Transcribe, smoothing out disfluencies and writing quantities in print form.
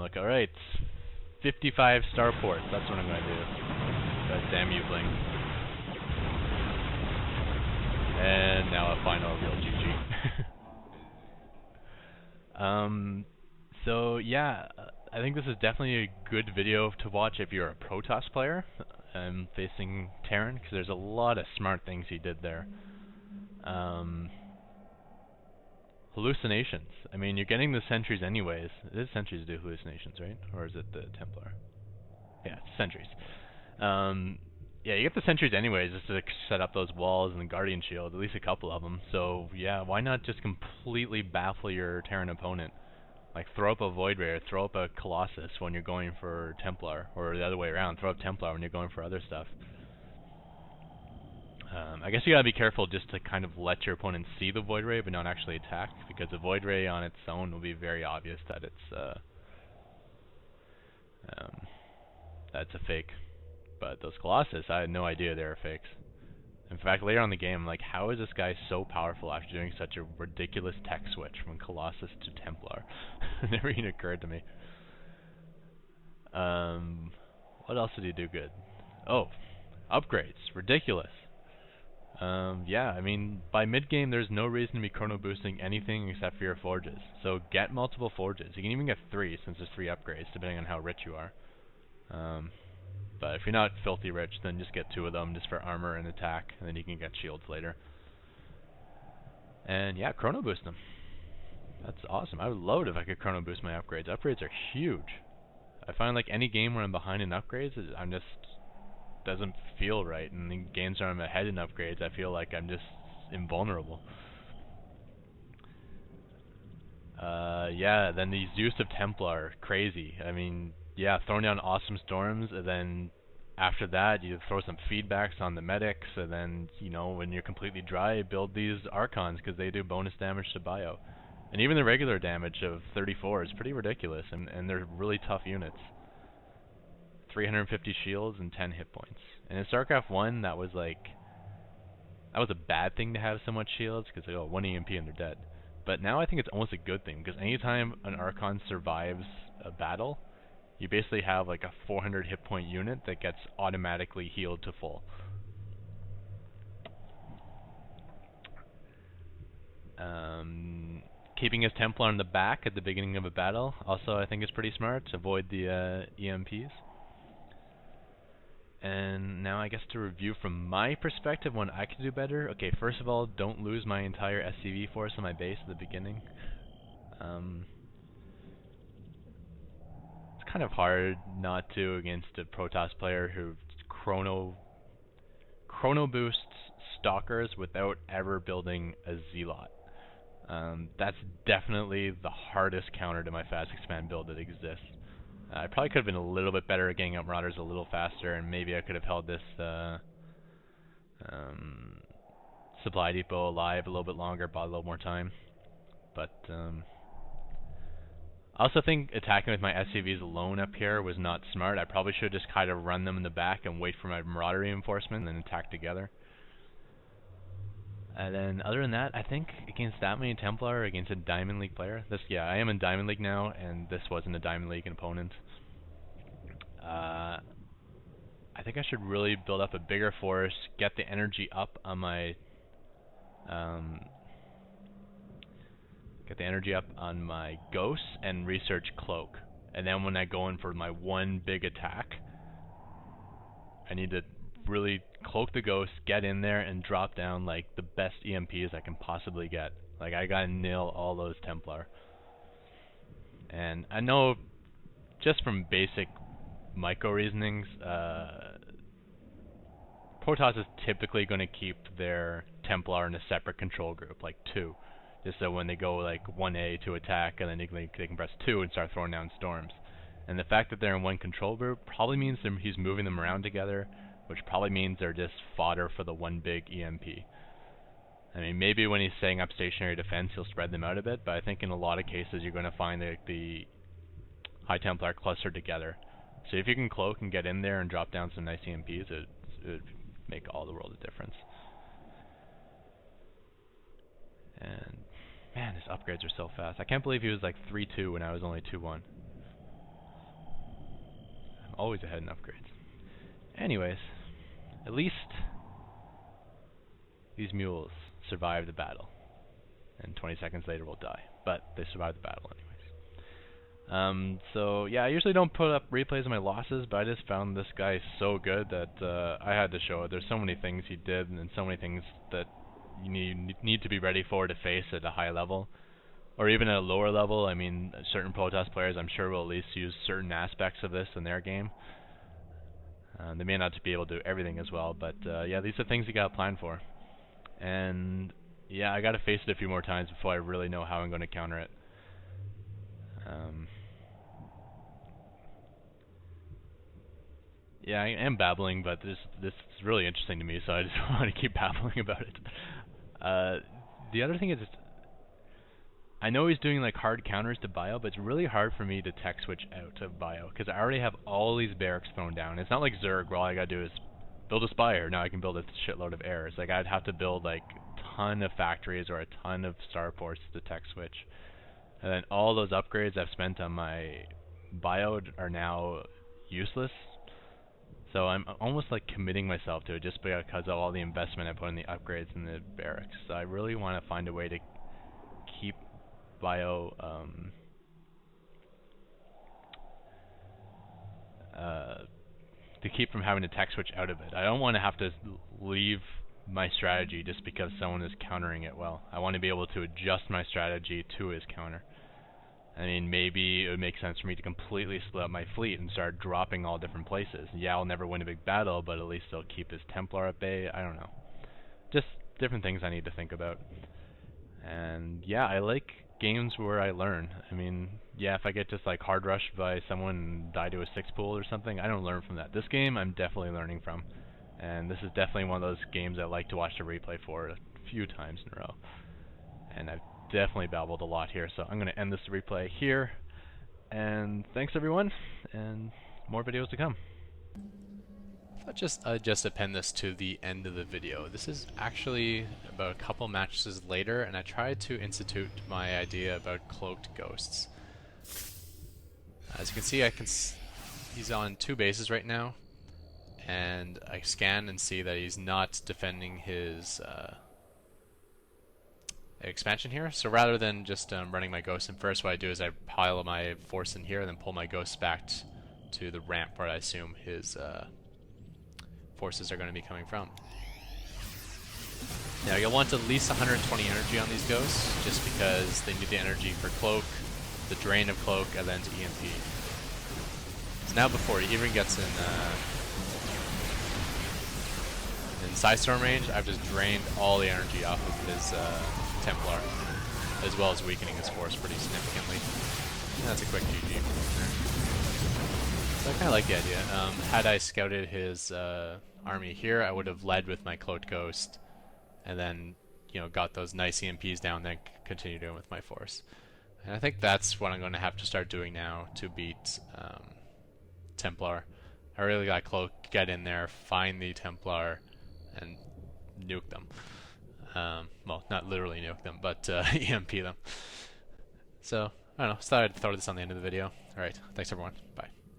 like, alright, 55 starports, that's what I'm going to do. That damn you, Bling. And now a final real GG. So yeah, I think this is definitely a good video to watch if you're a Protoss player facing Terran, because there's a lot of smart things he did there. Hallucinations. I mean, you're getting the sentries anyways. It is sentries do hallucinations, right? Or is it the Templar? Yeah, it's sentries. Yeah, you get the sentries anyways just to set up those walls and the Guardian Shield, at least a couple of them. So yeah, why not just completely baffle your Terran opponent? Like throw up a Void Ray or throw up a Colossus when you're going for Templar, or the other way around, throw up Templar when you're going for other stuff. I guess you gotta be careful just to kind of let your opponent see the Void Ray but not actually attack, because the Void Ray on its own will be very obvious that it's a fake. But those Colossus, I had no idea they were fakes. In fact, later on in the game, I'm like, how is this guy so powerful after doing such a ridiculous tech switch from Colossus to Templar? It never even occurred to me. What else did he do good? Oh, upgrades. Ridiculous. Yeah, I mean, by mid-game, there's no reason to be chrono boosting anything except for your forges. So get multiple forges. You can even get 3, since there's 3 upgrades, depending on how rich you are. But if you're not filthy rich, then just get 2 of them just for armor and attack, and then you can get shields later. And yeah, chrono boost them. That's awesome. I would love it if I could chrono boost my upgrades. Upgrades are huge. I find like any game where I'm behind in upgrades, I'm just doesn't feel right. And in games where I'm ahead in upgrades, I feel like I'm just invulnerable. Yeah, then these use of Templar, crazy. I mean, yeah, throwing down awesome storms, and then after that you throw some feedbacks on the medics, and then, you know, when you're completely dry, build these Archons, because they do bonus damage to bio. And even the regular damage of 34 is pretty ridiculous, and they're really tough units. 350 shields and 10 hit points. And in Starcraft 1, that was a bad thing to have so much shields, because, oh, 1 EMP and they're dead. But now I think it's almost a good thing, because anytime an Archon survives a battle, you basically have like a 400 hit point unit that gets automatically healed to full. Keeping his Templar in the back at the beginning of a battle also I think is pretty smart to avoid the EMPs. And now I guess to review from my perspective when I could do better. Okay, first of all, don't lose my entire SCV force on my base at the beginning. It's kind of hard not to against a Protoss player who chrono boosts stalkers without ever building a Zealot. That's definitely the hardest counter to my fast expand build that exists. I probably could have been a little bit better at getting up Marauders a little faster, and maybe I could have held this supply depot alive a little bit longer, bought a little more time. But I also think attacking with my SCVs alone up here was not smart. I probably should just kind of run them in the back and wait for my Marauder reinforcement and then attack together. And then other than that, I think against that many Templar, against a Diamond League player, yeah, I am in Diamond League now, and this wasn't a Diamond League opponent. I think I should really build up a bigger force, get the energy up on my Ghosts and research Cloak. And then when I go in for my one big attack, I need to really cloak the Ghost, get in there, and drop down like the best EMPs I can possibly get. Like, I gotta nail all those Templar. And I know, just from basic micro reasonings, Protoss is typically going to keep their Templar in a separate control group, like 2. Just so when they go like 1A to attack, and then they can press 2 and start throwing down storms. And the fact that they're in one control group probably means he's moving them around together, which probably means they're just fodder for the one big EMP. I mean, maybe when he's setting up stationary defense, he'll spread them out a bit, but I think in a lot of cases you're going to find the High Templar clustered together. So if you can cloak and get in there and drop down some nice EMPs, it would make all the world of difference. And man, his upgrades are so fast. I can't believe he was like 3-2 when I was only 2-1. always ahead in upgrades. Anyways, at least these mules survived the battle, and 20 seconds later will die, but they survived the battle anyways. So yeah, I usually don't put up replays of my losses, but I just found this guy so good that I had to show it. There's so many things he did, and so many things that you need to be ready for to face at a high level, or even at a lower level. I mean, certain Protoss players, I'm sure, will at least use certain aspects of this in their game. They may not be able to do everything as well, but yeah, these are things you gotta plan for. And yeah, I gotta face it a few more times before I really know how I'm going to counter it. Yeah, I am babbling, but this is really interesting to me, so I just want to keep babbling about it. The other thing is, I know he's doing like hard counters to bio, but it's really hard for me to tech switch out of bio because I already have all these barracks thrown down. It's not like Zerg where all I gotta do is build a spire. Now I can build a shitload of airs. Like I'd have to build like a ton of factories or a ton of starports to tech switch, and then all those upgrades I've spent on my bio are now useless. So I'm almost like committing myself to it just because of all the investment I put in the upgrades and the barracks. So I really want to find a way to keep bio to keep from having to tech switch out of it. I don't want to have to leave my strategy just because someone is countering it well. I want to be able to adjust my strategy to his counter. I mean, maybe it would make sense for me to completely split up my fleet and start dropping all different places. Yeah, I'll never win a big battle, but at least I'll keep his Templar at bay. I don't know. Just different things I need to think about. And yeah, I like games where I learn. I mean, yeah, if I get just like hard rushed by someone and die to a 6 pool or something, I don't learn from that. This game I'm definitely learning from. And this is definitely one of those games I like to watch the replay for a few times in a row. And I've definitely babbled a lot here, so I'm going to end this replay here. And thanks everyone, and more videos to come. I just append this to the end of the video. This is actually about a couple matches later, and I tried to institute my idea about cloaked ghosts. As you can see, he's on 2 bases right now, and I scan and see that he's not defending his expansion here. So rather than just running my ghosts in first, what I do is I pile my force in here and then pull my ghosts back to the ramp where I assume his forces are going to be coming from. Now you'll want at least 120 energy on these ghosts, just because they need the energy for cloak, the drain of cloak, and then to EMP. So now before he even gets in side storm range, I've just drained all the energy off of his Templar, as well as weakening his force pretty significantly. And that's a quick GG. So I kind of like the idea. Had I scouted his army here, I would have led with my cloaked ghost, and then got those nice EMPs down, then continue doing with my force. And I think that's what I'm going to have to start doing now to beat Templar. I really got cloak, get in there, find the Templar, and nuke them. Well, not literally nuke them, but EMP them. So, I don't know, just thought I'd throw this on the end of the video. Alright, thanks everyone, bye.